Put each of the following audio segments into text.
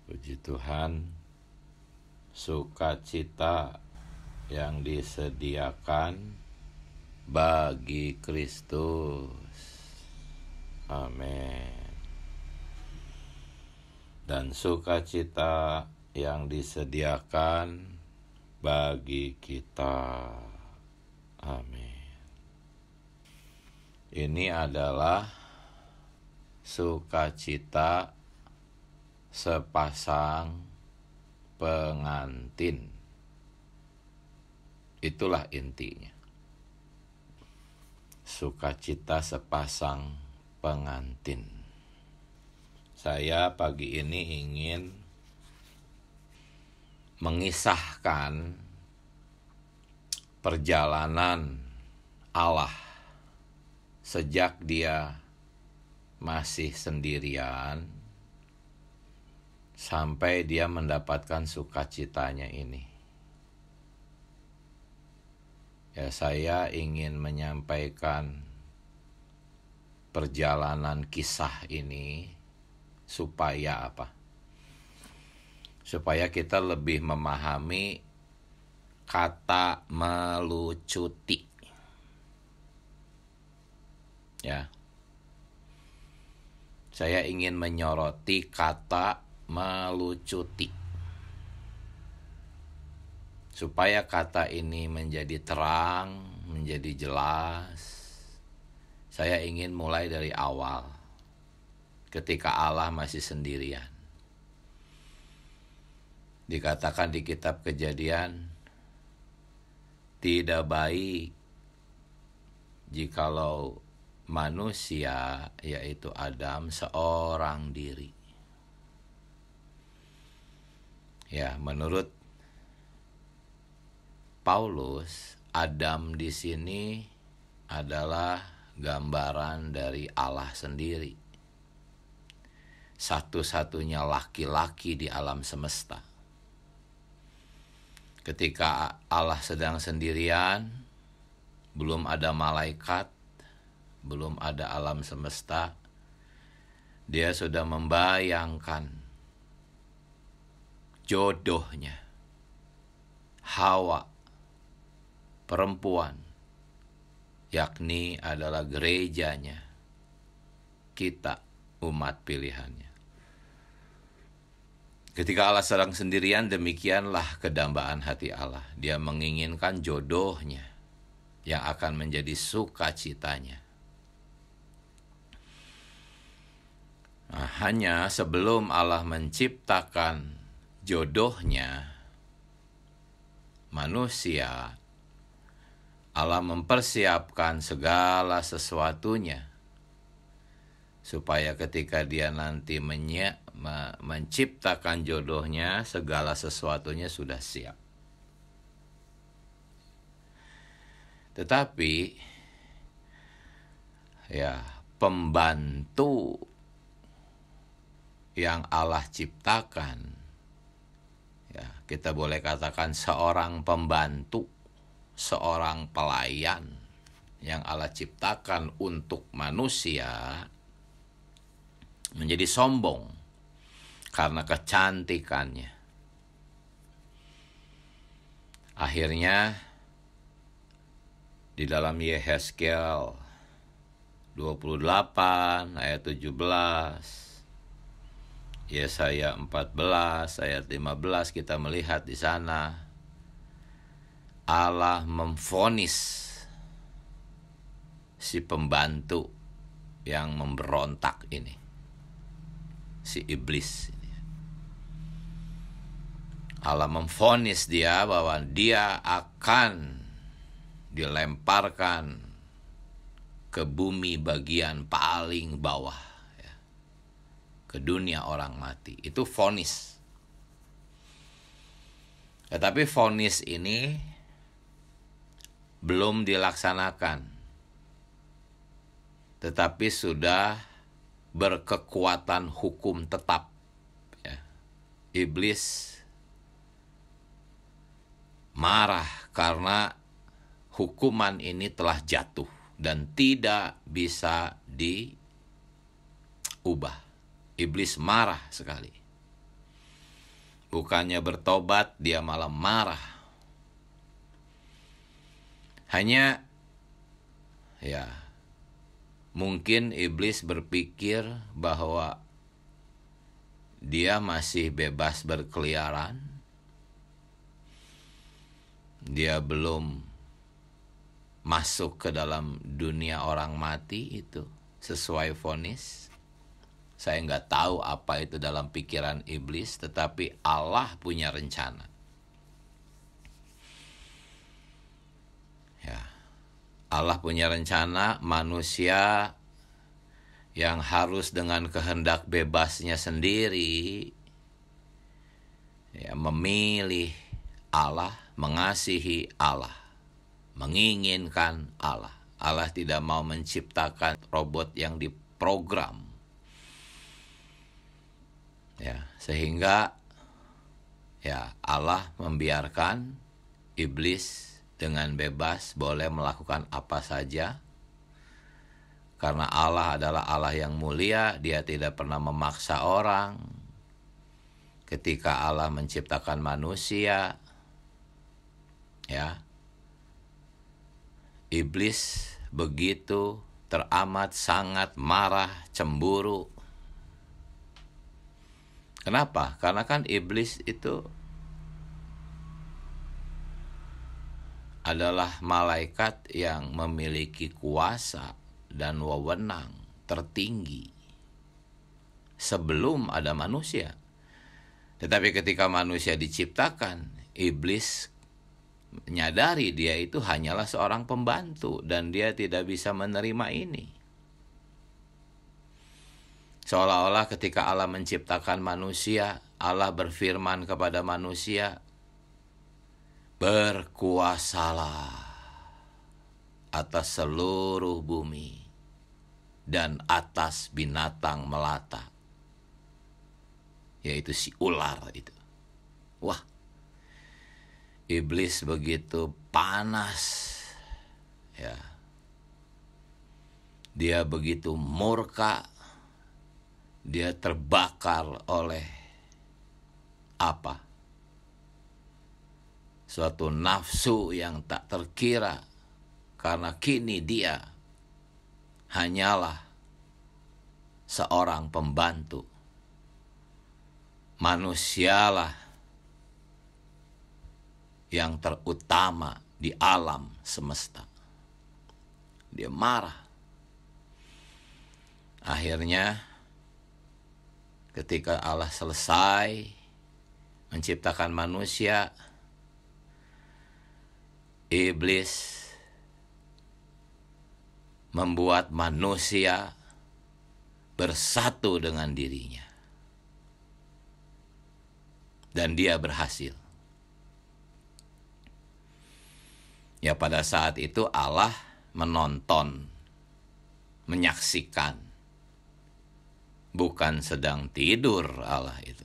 Puji Tuhan, sukacita yang disediakan bagi Kristus. Amin. Dan sukacita yang disediakan bagi kita. Amin. Ini adalah sukacita sepasang pengantin. Itulah intinya. Sukacita sepasang pengantin. Saya pagi ini ingin mengisahkan perjalanan Allah sejak Dia masih sendirian sampai Dia mendapatkan sukacitanya ini. Ya, saya ingin menyampaikan perjalanan kisah ini supaya apa? Supaya kita lebih memahami kata melucuti. Ya. Saya ingin menyoroti kata melucuti. Supaya kata ini menjadi terang, menjadi jelas, saya ingin mulai dari awal, ketika Allah masih sendirian. Dikatakan di kitab Kejadian, tidak baik jikalau manusia, yaitu Adam, seorang diri. Ya, menurut Paulus, Adam di sini adalah gambaran dari Allah sendiri. Satu-satunya laki-laki di alam semesta. Ketika Allah sedang sendirian, belum ada malaikat, belum ada alam semesta, Dia sudah membayangkan jodohnya, Hawa, perempuan, yakni adalah gerejanya, kita, umat pilihannya. Ketika Allah sedang sendirian, demikianlah kedambaan hati Allah. Dia menginginkan jodohnya yang akan menjadi sukacitanya. Nah, hanya sebelum Allah menciptakan jodohnya, manusia, Allah mempersiapkan segala sesuatunya supaya ketika Dia nanti menciptakan jodohnya, segala sesuatunya sudah siap. Tetapi ya, pembantu yang Allah ciptakan, ya, kita boleh katakan seorang pembantu, seorang pelayan yang Allah ciptakan untuk manusia, menjadi sombong karena kecantikannya. Akhirnya di dalam Yehezkiel 28 ayat 17, Yesaya 14 ayat 15, kita melihat di sana Allah memvonis si pembantu yang memberontak ini, si iblis. Allah memvonis dia bahwa dia akan dilemparkan ke bumi bagian paling bawah, ya, ke dunia orang mati. Itu vonis. Tetapi vonis ini belum dilaksanakan, tetapi sudah berkekuatan hukum tetap, ya. Iblis marah karena hukuman ini telah jatuh dan tidak bisa diubah. Iblis marah sekali. Bukannya bertobat, dia malah marah. Hanya, ya, mungkin iblis berpikir bahwa dia masih bebas berkeliaran. Dia belum masuk ke dalam dunia orang mati itu sesuai vonis. Saya nggak tahu apa itu dalam pikiran iblis, tetapi Allah punya rencana. Ya, Allah punya rencana manusia yang harus dengan kehendak bebasnya sendiri, ya, memilih Allah, mengasihi Allah, menginginkan Allah. Allah tidak mau menciptakan robot yang diprogram. Ya, sehingga ya Allah membiarkan iblis dengan bebas boleh melakukan apa saja. Karena Allah adalah Allah yang mulia, dia tidak pernah memaksa orang. Ketika Allah menciptakan manusia, ya, iblis begitu teramat sangat marah, cemburu. Kenapa? Karena kan iblis itu adalah malaikat yang memiliki kuasa dan wewenang tertinggi sebelum ada manusia. Tetapi ketika manusia diciptakan, iblis menyadari dia itu hanyalah seorang pembantu dan dia tidak bisa menerima ini. Seolah-olah ketika Allah menciptakan manusia, Allah berfirman kepada manusia, "Berkuasalah atas seluruh bumi dan atas binatang melata," yaitu si ular itu. Wah, iblis begitu panas, ya. Dia begitu murka, dia terbakar oleh apa? Suatu nafsu yang tak terkira. Karena kini dia hanyalah seorang pembantu. Manusialah yang terutama di alam semesta. Dia marah. Akhirnya ketika Allah selesai menciptakan manusia, iblis membuat manusia bersatu dengan dirinya. Dan dia berhasil. Ya, pada saat itu Allah menonton, menyaksikan. Bukan sedang tidur Allah itu.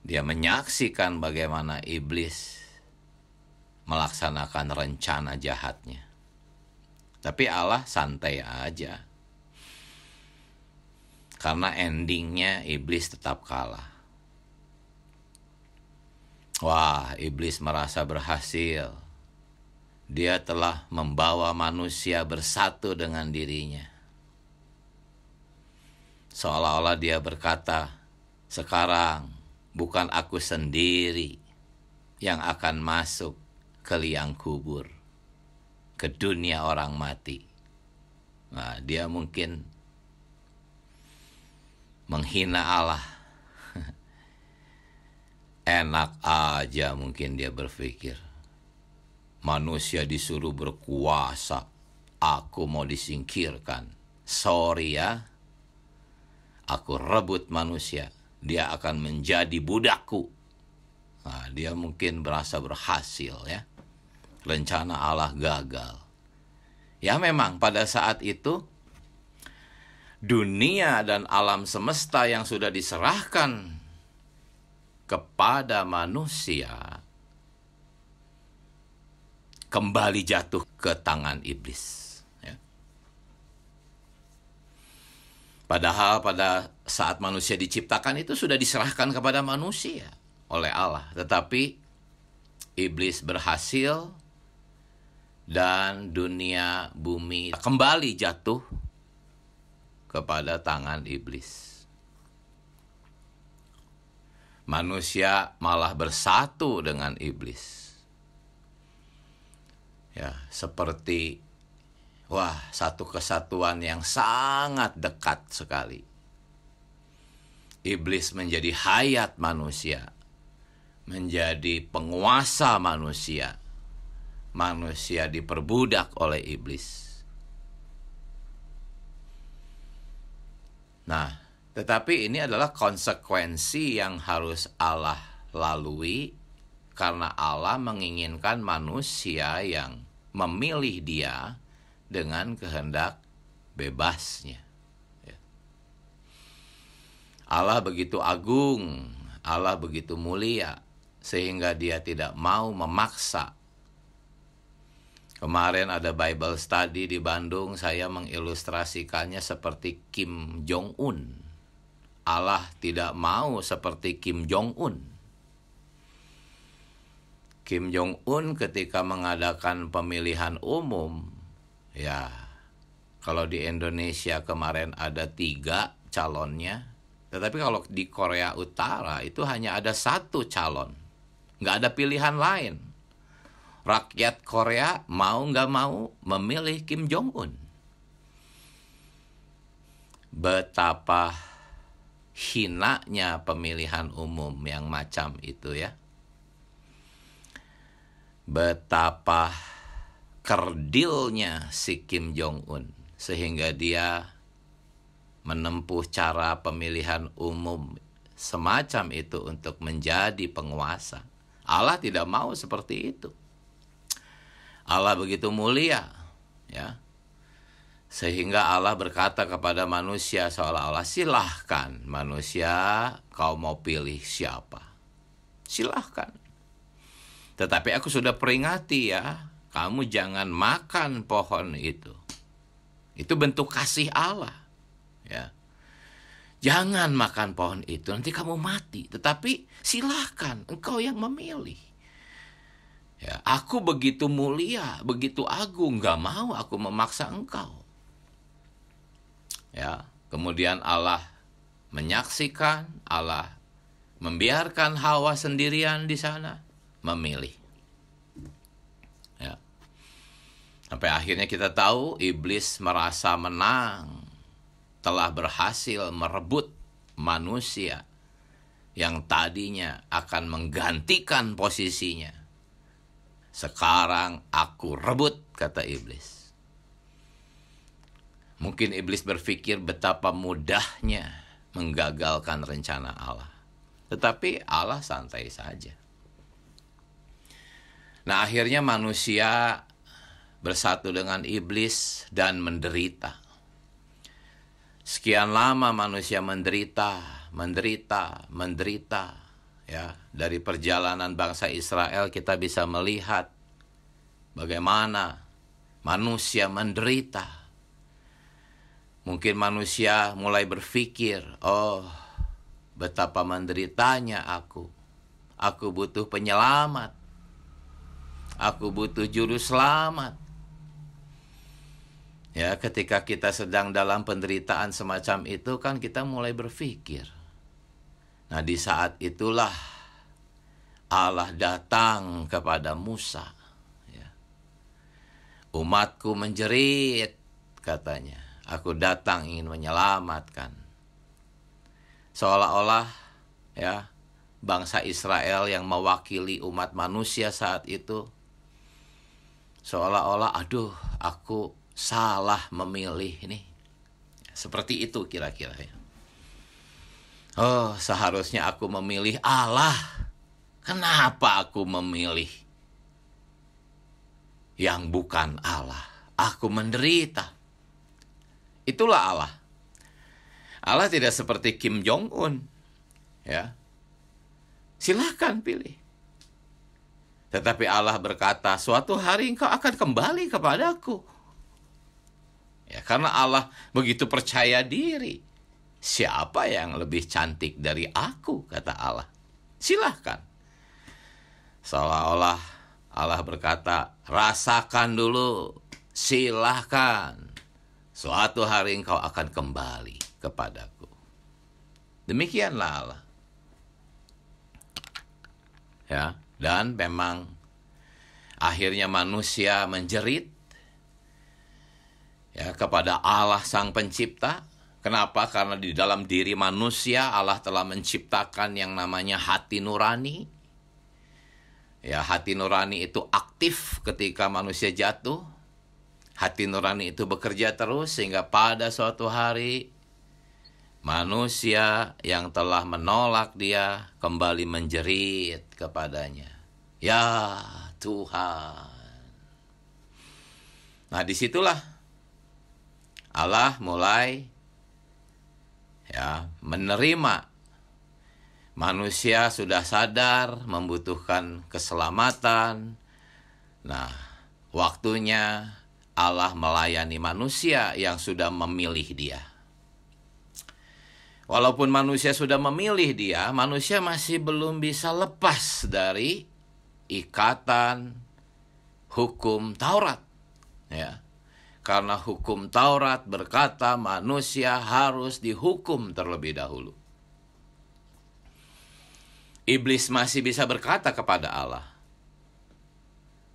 Dia menyaksikan bagaimana iblis melaksanakan rencana jahatnya. Tapi Allah santai aja. Karena endingnya iblis tetap kalah. Wah, iblis merasa berhasil. Dia telah membawa manusia bersatu dengan dirinya. Seolah-olah dia berkata, sekarang bukan aku sendiri yang akan masuk ke liang kubur, ke dunia orang mati. Nah, dia mungkin menghina Allah. Enak aja mungkin dia berpikir. Manusia disuruh berkuasa, aku mau disingkirkan. Sorry ya, aku rebut manusia, dia akan menjadi budakku. Nah, dia mungkin merasa berhasil ya. Rencana Allah gagal. Ya memang pada saat itu dunia dan alam semesta yang sudah diserahkan kepada manusia kembali jatuh ke tangan iblis. Ya. Padahal pada saat manusia diciptakan itu sudah diserahkan kepada manusia oleh Allah. Tetapi iblis berhasil dan dunia bumi kembali jatuh kepada tangan iblis. Manusia malah bersatu dengan iblis. Ya, seperti satu kesatuan yang sangat dekat sekali. Iblis menjadi hayat manusia, menjadi penguasa manusia. Manusia diperbudak oleh iblis. Nah, tetapi ini adalah konsekuensi yang harus Allah lalui, karena Allah menginginkan manusia yang memilih Dia dengan kehendak bebasnya. Allah begitu agung, Allah begitu mulia, sehingga Dia tidak mau memaksa. Kemarin ada Bible study di Bandung, saya mengilustrasikannya seperti Kim Jong-un. Allah tidak mau seperti Kim Jong-un. Kim Jong-un ketika mengadakan pemilihan umum, ya, kalau di Indonesia kemarin ada 3 calonnya, tetapi kalau di Korea Utara itu hanya ada 1 calon. Nggak ada pilihan lain. Rakyat Korea mau nggak mau memilih Kim Jong-un. Betapa hinanya pemilihan umum yang macam itu ya. Betapa kerdilnya si Kim Jong-un, sehingga dia menempuh cara pemilihan umum semacam itu untuk menjadi penguasa. Allah tidak mau seperti itu. Allah begitu mulia, ya, sehingga Allah berkata kepada manusia seolah-olah, silahkan manusia, kau mau pilih siapa, silahkan. Tetapi aku sudah peringati ya, kamu jangan makan pohon itu. Itu bentuk kasih Allah. Ya. Jangan makan pohon itu, nanti kamu mati. Tetapi silahkan, engkau yang memilih. Ya, aku begitu mulia, begitu agung, gak mau aku memaksa engkau. Ya, kemudian Allah menyaksikan, Allah membiarkan Hawa sendirian di sana. Memilih. Ya. Sampai akhirnya kita tahu iblis merasa menang, telah berhasil merebut manusia yang tadinya akan menggantikan posisinya. Sekarang aku rebut, kata iblis. Mungkin iblis berpikir betapa mudahnya menggagalkan rencana Allah. Tetapi Allah santai saja. Nah, akhirnya manusia bersatu dengan iblis dan menderita. Sekian lama manusia menderita. Ya, dari perjalanan bangsa Israel kita bisa melihat bagaimana manusia menderita. Mungkin manusia mulai berpikir, oh, betapa menderitanya aku. Aku butuh penyelamat. Aku butuh juru selamat. Ya, ketika kita sedang dalam penderitaan semacam itu kan kita mulai berpikir. Nah, di saat itulah Allah datang kepada Musa. Ya. Umatku menjerit, katanya. Aku datang ingin menyelamatkan. Seolah-olah ya, bangsa Israel yang mewakili umat manusia saat itu, seolah-olah, aduh, aku salah memilih ini. Seperti itu kira-kira ya. Oh, seharusnya aku memilih Allah. Kenapa aku memilih yang bukan Allah? Aku menderita. Itulah Allah. Allah tidak seperti Kim Jong-un. Ya. Silahkan pilih. Tetapi Allah berkata, suatu hari engkau akan kembali kepadaku. Ya, karena Allah begitu percaya diri. Siapa yang lebih cantik dari aku, kata Allah. Silahkan. Seolah-olah Allah berkata, rasakan dulu, silahkan. Suatu hari engkau akan kembali kepadaku. Demikianlah Allah. Ya, dan memang akhirnya manusia menjerit ya kepada Allah Sang Pencipta. Kenapa? Karena di dalam diri manusia Allah telah menciptakan yang namanya hati nurani. Ya, hati nurani itu aktif ketika manusia jatuh. Hati nurani itu bekerja terus sehingga pada suatu hari manusia yang telah menolak dia kembali menjerit kepadanya. Ya Tuhan. Nah, disitulah Allah mulai menerima manusia sudah sadar membutuhkan keselamatan. Nah, waktunya Allah melayani manusia yang sudah memilih dia. Walaupun manusia sudah memilih dia, manusia masih belum bisa lepas dari ikatan hukum Taurat. Ya. Karena hukum Taurat berkata manusia harus dihukum terlebih dahulu. Iblis masih bisa berkata kepada Allah,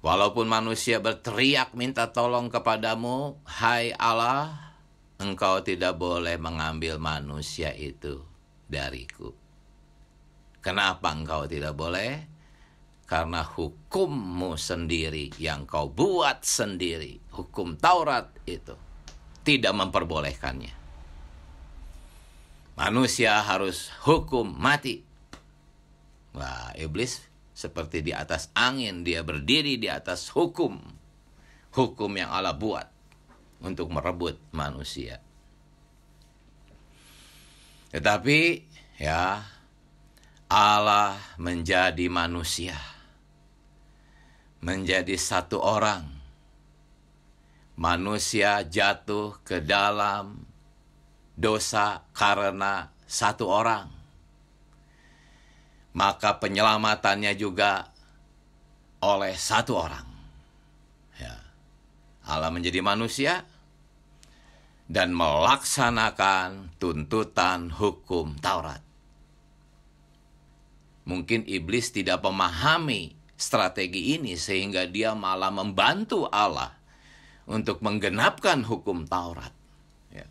walaupun manusia berteriak minta tolong kepadamu, hai Allah, engkau tidak boleh mengambil manusia itu dariku. Kenapa engkau tidak boleh? Karena hukummu sendiri yang kau buat sendiri, hukum Taurat itu, tidak memperbolehkannya. Manusia harus hukum mati. Wah, iblis seperti di atas angin, dia berdiri di atas hukum. Hukum yang Allah buat untuk merebut manusia. Tetapi ya, Allah menjadi manusia. Menjadi satu orang. Manusia jatuh ke dalam dosa karena satu orang. Maka penyelamatannya juga oleh satu orang. Ya. Allah menjadi manusia dan melaksanakan tuntutan hukum Taurat. Mungkin iblis tidak memahami strategi ini sehingga dia malah membantu Allah untuk menggenapkan hukum Taurat. Ya.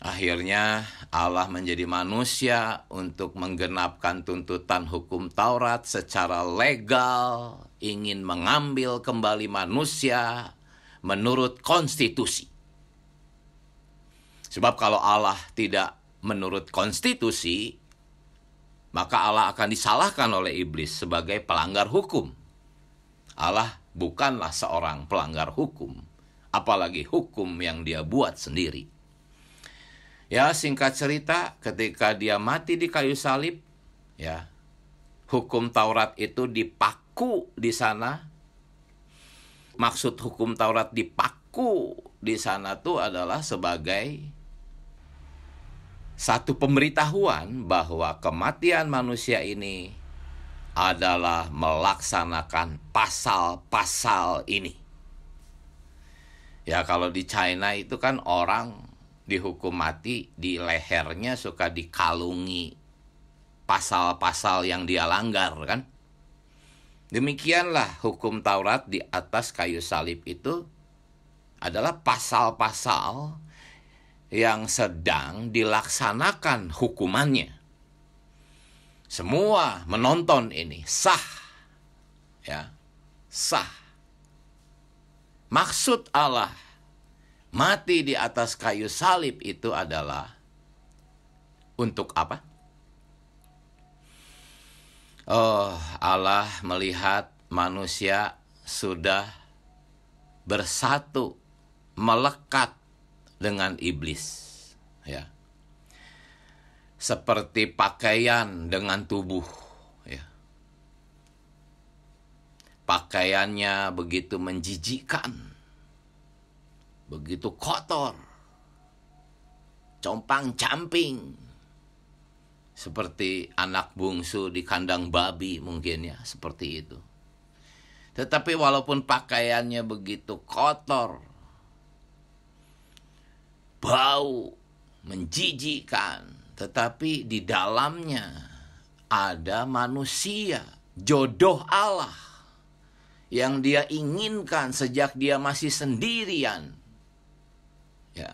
Akhirnya Allah menjadi manusia untuk menggenapkan tuntutan hukum Taurat secara legal, ingin mengambil kembali manusia menurut konstitusi. Sebab kalau Allah tidak menurut konstitusi, maka Allah akan disalahkan oleh iblis sebagai pelanggar hukum. Allah bukanlah seorang pelanggar hukum, apalagi hukum yang dia buat sendiri. Ya, singkat cerita, ketika dia mati di kayu salib, ya, hukum Taurat itu dipaku di sana. Maksud hukum Taurat dipaku di sana tuh adalah sebagai satu pemberitahuan bahwa kematian manusia ini adalah melaksanakan pasal-pasal ini. Ya, kalau di China itu kan orang dihukum mati, di lehernya suka dikalungi pasal-pasal yang dia langgar kan. Demikianlah hukum Taurat di atas kayu salib itu adalah pasal-pasal yang sedang dilaksanakan hukumannya. Semua menonton ini sah. Ya, sah. Maksud Allah mati di atas kayu salib itu adalah untuk apa? Oh, Allah melihat manusia sudah bersatu, melekat dengan iblis, ya. Seperti pakaian dengan tubuh, ya. Pakaiannya begitu menjijikkan, begitu kotor, compang-camping. Seperti anak bungsu di kandang babi mungkin ya, seperti itu. Tetapi walaupun pakaiannya begitu kotor, bau, menjijikkan, tetapi di dalamnya ada manusia, jodoh Allah yang dia inginkan sejak dia masih sendirian. Ya.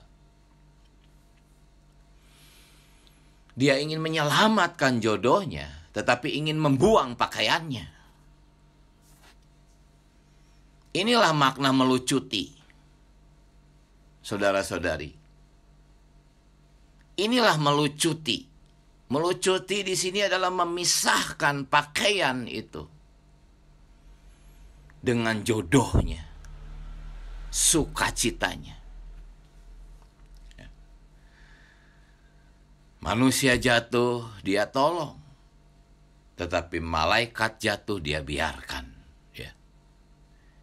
Dia ingin menyelamatkan jodohnya, tetapi ingin membuang pakaiannya. Inilah makna melucuti, saudara-saudari. Inilah melucuti. Melucuti di sini adalah memisahkan pakaian itu dengan jodohnya, sukacitanya. Manusia jatuh, dia tolong. Tetapi malaikat jatuh, dia biarkan.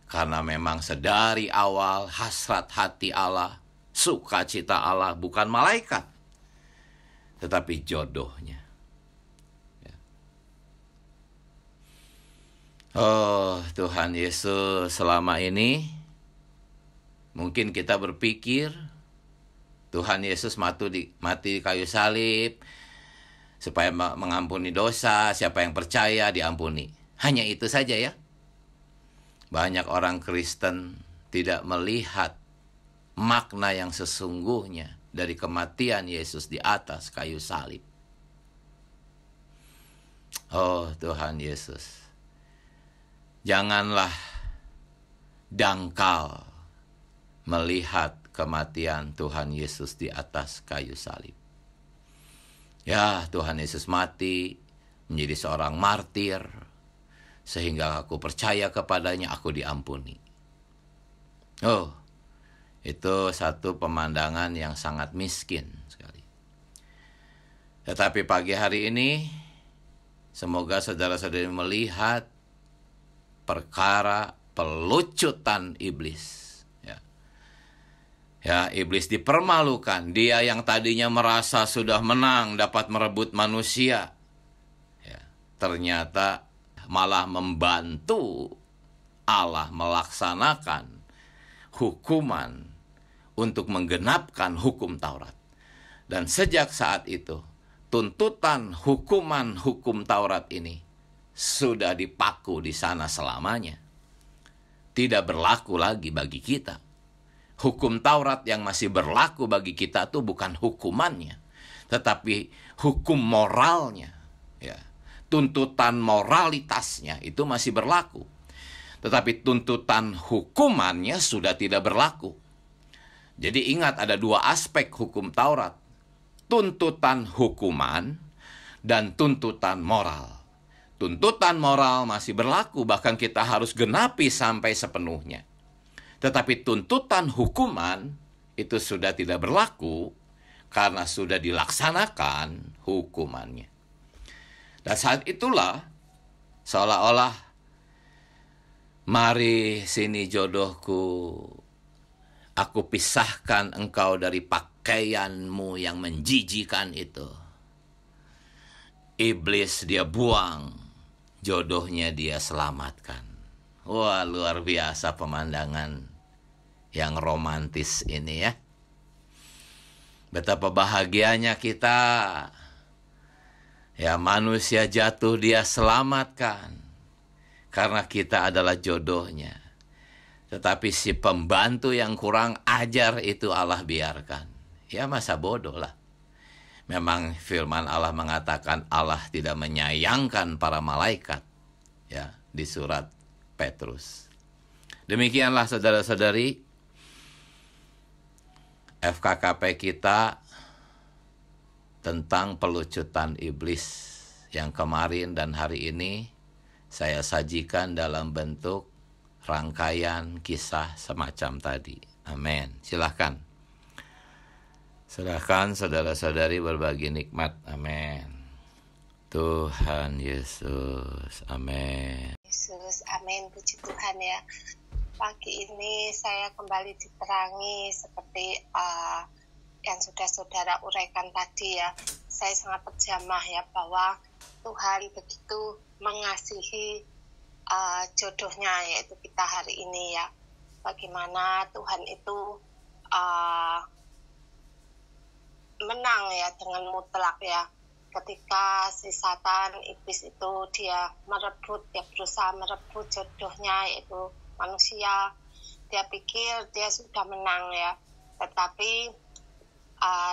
Karena memang sedari awal hasrat hati Allah, sukacita Allah bukan malaikat, tetapi jodohnya. Oh Tuhan Yesus, selama ini mungkin kita berpikir Tuhan Yesus mati di kayu salib supaya mengampuni dosa, siapa yang percaya diampuni. Hanya itu saja ya. Banyak orang Kristen tidak melihat makna yang sesungguhnya dari kematian Yesus di atas kayu salib. Oh Tuhan Yesus, janganlah dangkal melihat kematian Tuhan Yesus di atas kayu salib. Ya, Tuhan Yesus mati menjadi seorang martir, sehingga aku percaya kepadanya, aku diampuni. Oh, itu satu pemandangan yang sangat miskin sekali. Tetapi pagi hari ini, semoga saudara-saudari melihat perkara pelucutan iblis. Ya, iblis dipermalukan. Dia yang tadinya merasa sudah menang, dapat merebut manusia. Ya, ternyata malah membantu Allah melaksanakan hukuman untuk menggenapkan hukum Taurat. Dan sejak saat itu, tuntutan hukum Taurat ini sudah dipaku di sana selamanya. Tidak berlaku lagi bagi kita. Hukum Taurat yang masih berlaku bagi kita itu bukan hukumannya, tetapi hukum moralnya. Ya. Tuntutan moralitasnya itu masih berlaku. Tetapi tuntutan hukumannya sudah tidak berlaku. Jadi ingat, ada dua aspek hukum Taurat. Tuntutan hukuman dan tuntutan moral. Tuntutan moral masih berlaku, bahkan kita harus genapi sampai sepenuhnya. Tetapi tuntutan hukuman itu sudah tidak berlaku karena sudah dilaksanakan hukumannya. Dan saat itulah seolah-olah, mari sini jodohku, aku pisahkan engkau dari pakaianmu yang menjijikan itu. Iblis dia buang, jodohnya dia selamatkan. Wah, luar biasa pemandangan yang romantis ini ya. Betapa bahagianya kita. Ya, manusia jatuh, dia selamatkan. Karena kita adalah jodohnya. Tetapi si pembantu yang kurang ajar itu Allah biarkan. Ya, masa bodoh lah. Memang firman Allah mengatakan Allah tidak menyayangkan para malaikat. Ya, di surat Petrus. Demikianlah saudara-saudari, FKKP kita tentang pelucutan iblis yang kemarin dan hari ini saya sajikan dalam bentuk rangkaian kisah semacam tadi. Amin. Silahkan saudara-saudari berbagi nikmat. Amin. Tuhan Yesus. Amin. Yesus, amin. Puji Tuhan ya. Pagi ini saya kembali diterangi seperti yang sudah saudara uraikan tadi ya, saya sangat berjamah ya bahwa Tuhan begitu mengasihi jodohnya, yaitu kita hari ini ya. Bagaimana Tuhan itu menang ya dengan mutlak ya. Ketika si Satan, iblis itu dia berusaha merebut jodohnya, yaitu manusia. Dia pikir dia sudah menang ya. Tetapi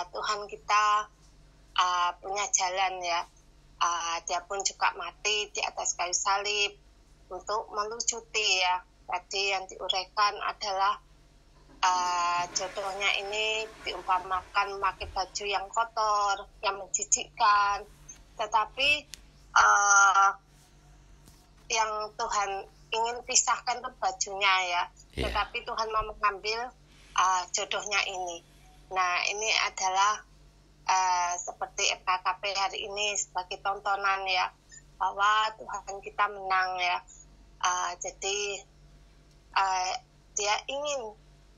Tuhan kita punya jalan ya. Dia pun juga mati di atas kayu salib untuk melucuti ya. Tadi yang diuraikan adalah jodohnya ini diumpamakan memakai baju yang kotor, yang menjijikkan. Tetapi yang Tuhan ingin pisahkan itu bajunya ya. Tetapi Tuhan mau mengambil jodohnya ini. Nah, ini adalah seperti FKKP hari ini sebagai tontonan ya, bahwa Tuhan kita menang ya. Jadi dia ingin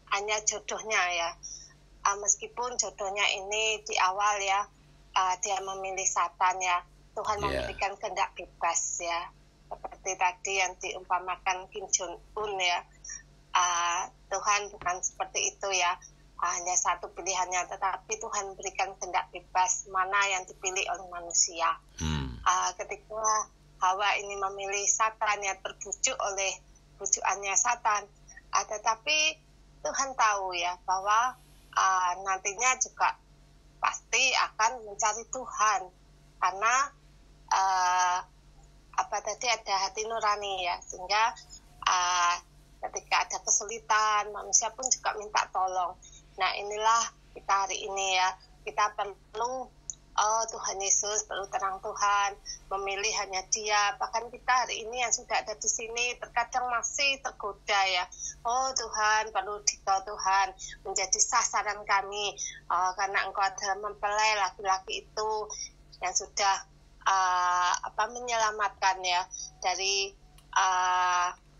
hanya jodohnya ya, meskipun jodohnya ini di awal ya dia memilih Satan ya. Tuhan memberikan kehendak bebas ya, seperti tadi yang diumpamakan Kim Jong Un ya. Tuhan bukan seperti itu ya, hanya satu pilihannya, tetapi Tuhan berikan kehendak bebas mana yang dipilih oleh manusia. Ketika Hawa ini memilih Satan yang terbujuk oleh bujukannya Satan, tetapi Tuhan tahu ya bahwa nantinya juga pasti akan mencari Tuhan, karena ada hati nurani ya, sehingga ketika ada kesulitan manusia pun juga minta tolong. Nah, inilah kita hari ini ya, kita perlu Tuhan Yesus, perlu terang Tuhan, memilih hanya Dia. Bahkan kita hari ini yang sudah ada di sini terkadang masih tergoda ya. Oh Tuhan, perlu Dikau Tuhan menjadi sasaran kami, karena Engkau adalah mempelai laki-laki itu yang sudah menyelamatkan ya dari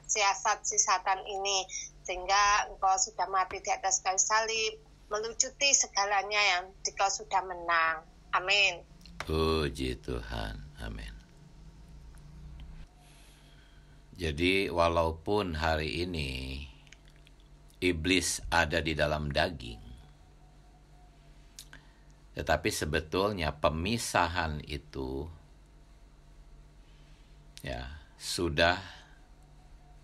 siasat si Satan ini, sehingga Engkau sudah mati di atas kayu salib, melucuti segalanya yang Dikau sudah menang. Amin. Puji Tuhan. Amin. Jadi walaupun hari ini iblis ada di dalam daging, tetapi sebetulnya pemisahan itu ya sudah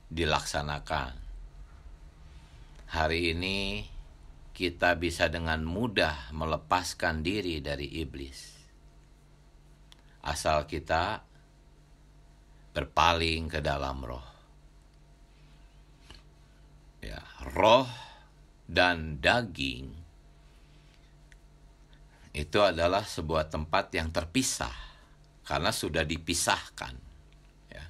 dilaksanakan. Hari ini kita bisa dengan mudah melepaskan diri dari iblis, asal kita berpaling ke dalam roh. Ya, roh dan daging itu adalah sebuah tempat yang terpisah karena sudah dipisahkan. Ya.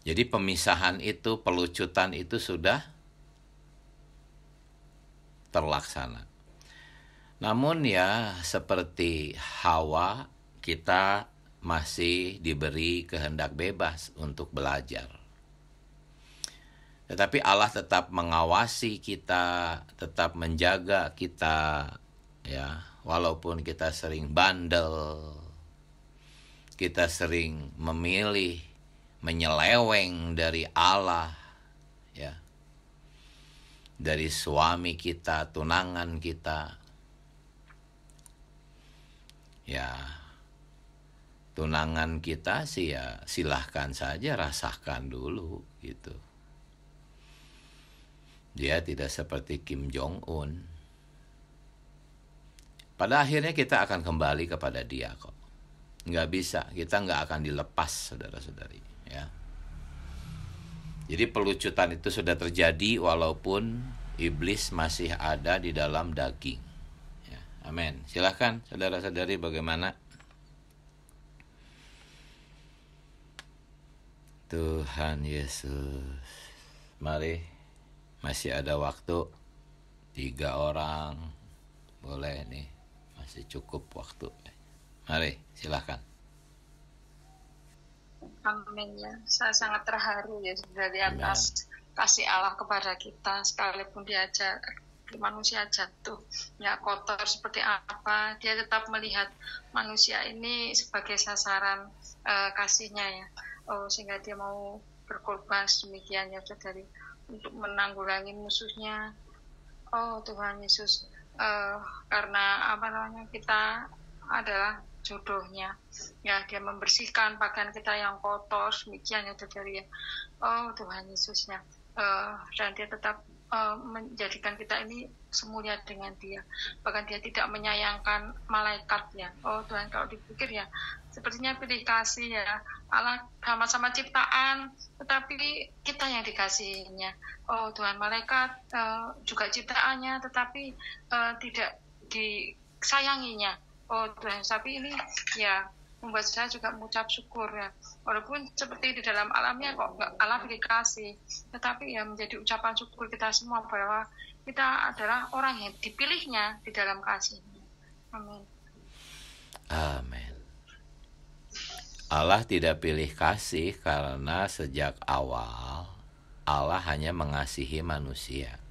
Jadi pemisahan itu, pelucutan itu sudah terlaksana. Namun ya seperti Hawa, kita masih diberi kehendak bebas untuk belajar. Tetapi Allah tetap mengawasi kita, tetap menjaga kita ya, walaupun kita sering bandel, kita sering memilih menyeleweng dari Allah ya. Dari suami kita, tunangan kita. Ya, tunangan kita sih ya silahkan saja, rasakan dulu gitu. Dia tidak seperti Kim Jong Un. Pada akhirnya kita akan kembali kepada dia kok. Nggak bisa, kita nggak akan dilepas, saudara-saudari ya. Jadi pelucutan itu sudah terjadi walaupun iblis masih ada di dalam daging. Ya, amin. Silahkan saudara-saudari, bagaimana? Tuhan Yesus. Mari, masih ada waktu. 3 orang. Boleh nih, masih cukup waktu. Mari, silahkan. Amin ya. Saya sangat terharu ya dari atas kasih Allah kepada kita, sekalipun diajak manusia jatuh, ya kotor seperti apa, dia tetap melihat manusia ini sebagai sasaran kasihnya ya. Sehingga dia mau berkorban sedemikian ya saudari, untuk menanggulangi musuhnya. Tuhan Yesus, karena kita adalah jodohnya ya, dia membersihkan pakaian kita yang kotor demikian ya saudari ya. Tuhan Yesus ya, dan dia tetap menjadikan kita ini semulia dengan dia, bahkan dia tidak menyayangkan malaikat ya. Tuhan, kalau dipikir ya sepertinya pilih kasih ya, Allah sama-sama ciptaan tetapi kita yang dikasihinya. Tuhan, malaikat juga ciptaannya tetapi tidak disayanginya. Tuhan, tapi ini ya membuat saya juga mengucap syukur ya, walaupun seperti di dalam alamnya kok Allah pilih kasih, tetapi ya menjadi ucapan syukur kita semua bahwa kita adalah orang yang dipilihnya di dalam kasih-Nya. Amin. Amin. Allah tidak pilih kasih karena sejak awal Allah hanya mengasihi manusia.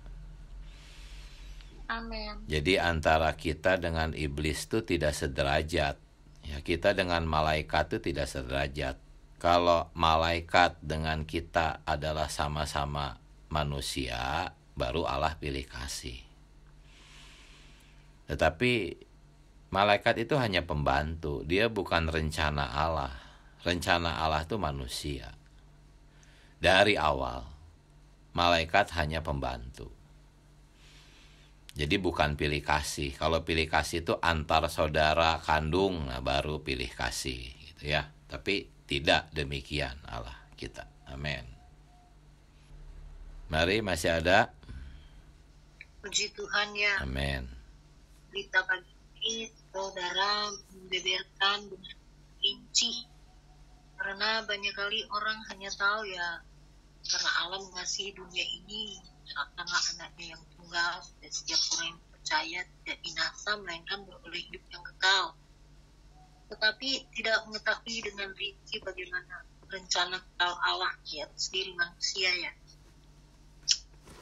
Amin. Jadi antara kita dengan iblis itu tidak sederajat. Ya, kita dengan malaikat itu tidak sederajat. Kalau malaikat dengan kita adalah sama-sama manusia, baru Allah pilih kasih. Tetapi malaikat itu hanya pembantu, dia bukan rencana Allah. Rencana Allah itu manusia. Dari awal, malaikat hanya pembantu. Jadi bukan pilih kasih. Kalau pilih kasih itu antar saudara kandung, nah baru pilih kasih gitu ya. Tapi tidak demikian Allah kita. Amin. Mari, masih ada? Puji Tuhan ya. Amin. Berita pagi ini saudara membeberkan dengan rinci, karena banyak kali orang hanya tahu ya, karena Allah mengasihi dunia ini, karena anaknya yang tunggal, dan setiap orang yang percaya tidak binasa melainkan beroleh hidup yang kekal. Tetapi tidak mengetahui dengan rinci bagaimana rencana kekal Allah di atas diri manusia ya.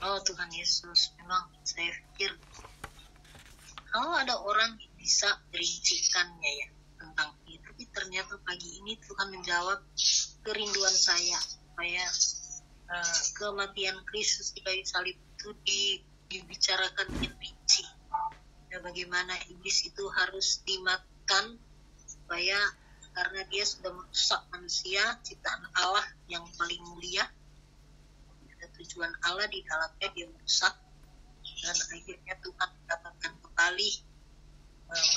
Tuhan Yesus, memang saya pikir kalau ada orang yang bisa merincikannya ya tentang ini, tapi ternyata pagi ini Tuhan menjawab kerinduan saya supaya kematian Kristus di kayu salib itu dibicarakan dengan rinci. Ya, bagaimana iblis itu harus dimakan supaya karena dia sudah merusak manusia, ciptaan Allah yang paling mulia. Tujuan Allah di dalamnya dia merusak, dan akhirnya Tuhan mendapatkan kembali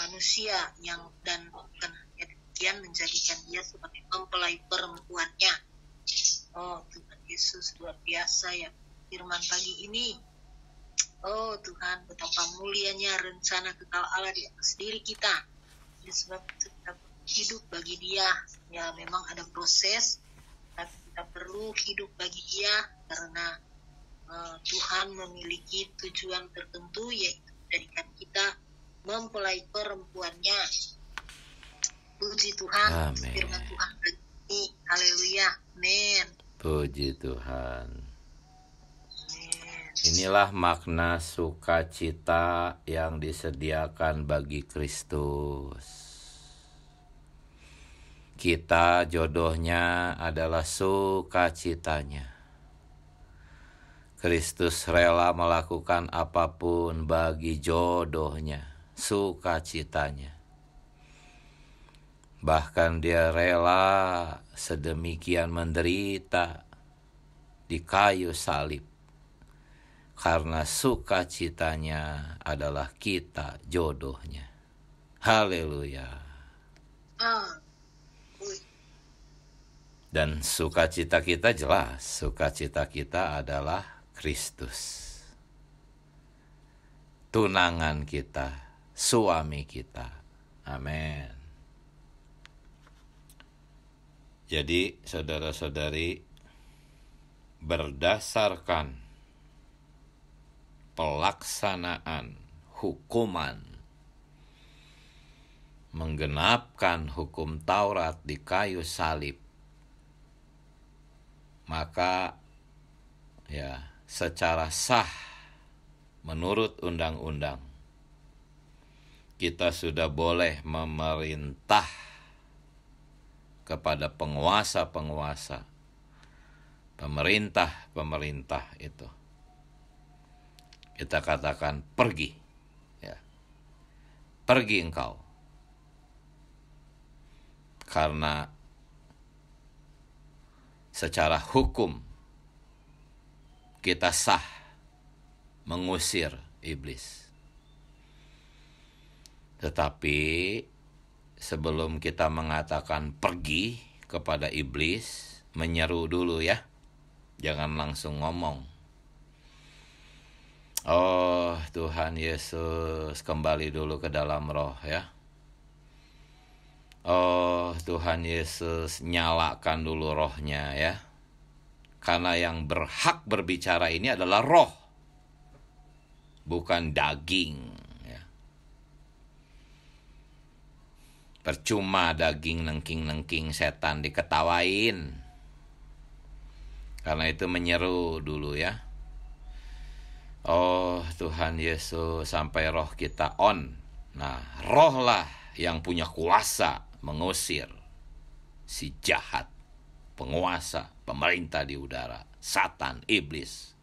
manusia yang, dan bukan hanya demikian, menjadikan dia sebagai mempelai perempuannya. Tuhan Yesus luar biasa ya firman pagi ini. Tuhan, betapa mulianya rencana kekal Allah di atas diri kita. Jadi sebab itu kita hidup bagi dia ya, memang ada proses, tapi kita perlu hidup bagi dia karena Tuhan memiliki tujuan tertentu, yaitu menjadikan kita mempelai perempuannya. Puji Tuhan. Amin. Firman Tuhan ini, haleluya, amin. Puji Tuhan. Amin. Inilah makna sukacita yang disediakan bagi Kristus. Kita jodohnya adalah sukacitanya. Kristus rela melakukan apapun bagi jodohnya, sukacitanya. Bahkan dia rela sedemikian menderita di kayu salib, karena sukacitanya adalah kita jodohnya. Haleluya. Dan sukacita kita jelas, sukacita kita adalah Kristus. Tunangan kita, suami kita. Amin. Jadi saudara-saudari, berdasarkan pelaksanaan hukuman, menggenapkan hukum Taurat di kayu salib, maka ya secara sah menurut undang-undang kita sudah boleh memerintah kepada penguasa-penguasa, pemerintah itu. Kita katakan pergi, ya. Pergi engkau. Karena secara hukum kita sah mengusir iblis. Tetapi sebelum kita mengatakan pergi kepada iblis, menyeru dulu ya. Jangan langsung ngomong. Oh Tuhan Yesus, kembali dulu ke dalam roh ya. Oh Tuhan Yesus, nyalakan dulu rohnya ya. Karena yang berhak berbicara ini adalah roh, bukan daging ya. Percuma daging nengking-nengking setan diketawain. Karena itu menyeru dulu ya. Oh Tuhan Yesus, sampai roh kita on. Nah, rohlah yang punya kuasa mengusir si jahat, penguasa, pemerintah di udara, Satan, iblis,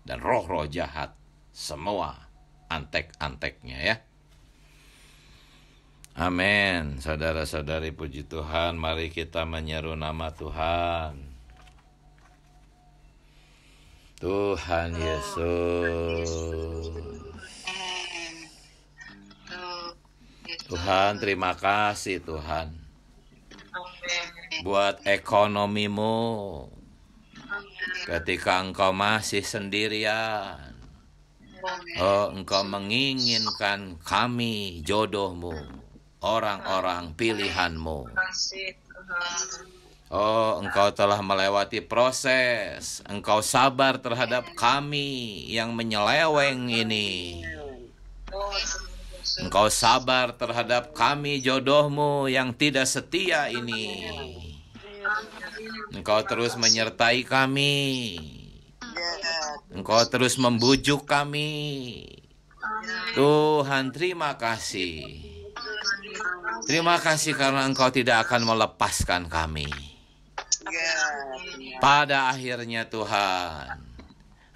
dan roh-roh jahat, semua antek-anteknya ya. Amin. Saudara-saudari, puji Tuhan, mari kita menyeru nama Tuhan. Tuhan Yesus. Tuhan, terima kasih Tuhan buat ekonomimu ketika engkau masih sendirian. Oh, engkau menginginkan kami, jodohmu, orang-orang pilihanmu. Oh, engkau telah melewati proses. Engkau sabar terhadap kami yang menyeleweng ini. Engkau sabar terhadap kami, jodohmu yang tidak setia ini. Engkau terus menyertai kami. Engkau terus membujuk kami. Tuhan, terima kasih. Terima kasih karena engkau tidak akan melepaskan kami. Pada akhirnya Tuhan,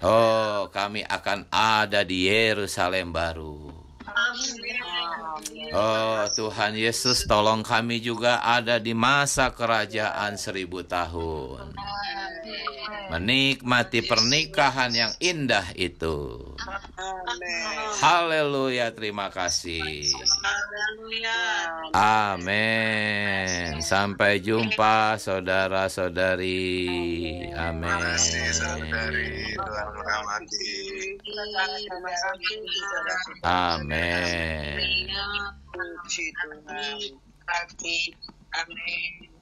oh kami akan ada di Yerusalem baru. Oh Tuhan Yesus, tolong kami juga ada di masa kerajaan 1000 tahun. Menikmati pernikahan yang indah itu. Haleluya, terima kasih. Amin. Sampai jumpa saudara-saudari. Amin. Amin. Amin.